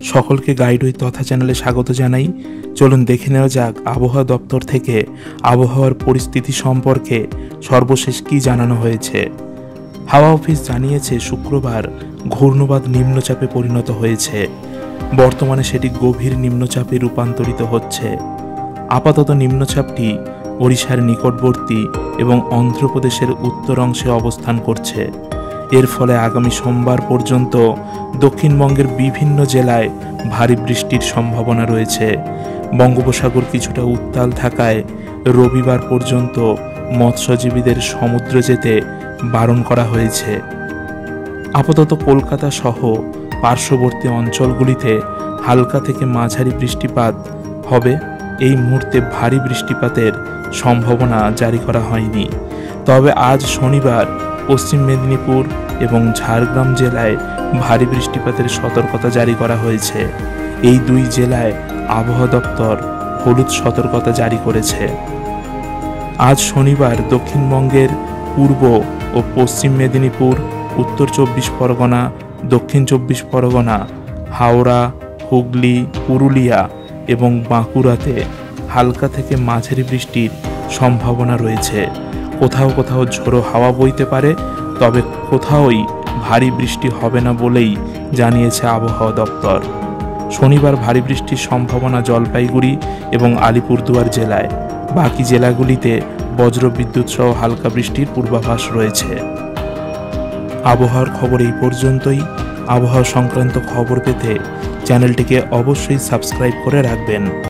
সকলকে গাইডওয়ে তথা চ্যানেলে স্বাগত জানাই। চলুন দেখে নেওয়া যাক আবহাওয়া দপ্তর থেকে আবহাওয়ার পরিস্থিতি সম্পর্কে সর্বশেষ কী জানানো হয়েছে। হাওয়া অফিস জানিয়েছে শুক্রবার ঘূর্ণিবাদ নিম্নচাপে পরিণত হয়েছে। বর্তমানে সেটি গভীর নিম্নচাপে রূপান্তরিত হচ্ছে। আপাতত নিম্নচাপটি ওড়িশার নিকটবর্তী এবং অন্ধ্রপ্রদেশের উত্তর অংশে অবস্থান করছে। এর ফলে আগামী সোমবার পর্যন্ত দক্ষিণবঙ্গের বিভিন্ন জেলায় ভারী বৃষ্টির সম্ভাবনা রয়েছে। বঙ্গোপসাগর কিছুটা উত্তাল থাকায় রবিবার পর্যন্ত মৎস্যজীবীদের সমুদ্রে যেতে বারণ করা হয়েছে। আপাতত কলকাতা সহ পার্শ্ববর্তী অঞ্চলগুলিতে হালকা থেকে মাঝারি বৃষ্টিপাত হবে। এই মুহূর্তে ভারী বৃষ্টিপাতের সম্ভাবনা জারি করা হয়নি। তবে আজ শনিবার পশ্চিম মেদিনীপুর এবং ঝাড়গ্রাম জেলায় ভারী বৃষ্টিপাতের সতর্কতা জারি করা হয়েছে। এই দুই জেলায় আবহাওয়া দপ্তর হলুদ সতর্কতা জারি করেছে। আজ শনিবার দক্ষিণবঙ্গের পূর্ব ও পশ্চিম মেদিনীপুর, উত্তর 24 পরগনা, দক্ষিণ 24 পরগনা, হাওড়া, হুগলি, পুরুলিয়া এবং বাঁকুড়াতে হালকা থেকে মাঝারি বৃষ্টির সম্ভাবনা রয়েছে। কোথাও কোথাও ঝোড়ো হাওয়া বইতে পারে, তবে কোথাওই ভারী বৃষ্টি হবে না বলেই জানিয়েছে আবহাওয়া দপ্তর। শনিবার ভারী বৃষ্টির সম্ভাবনা জলপাইগুড়ি এবং আলিপুরদুয়ার জেলায়। বাকি জেলাগুলিতে বজ্রবিদ্যুৎ সহ হালকা বৃষ্টির পূর্বাভাস রয়েছে। আবহাওয়ার খবর এই পর্যন্তই। আবহাওয়া সংক্রান্ত খবর পেতে চ্যানেলটিকে অবশ্যই সাবস্ক্রাইব করে রাখবেন।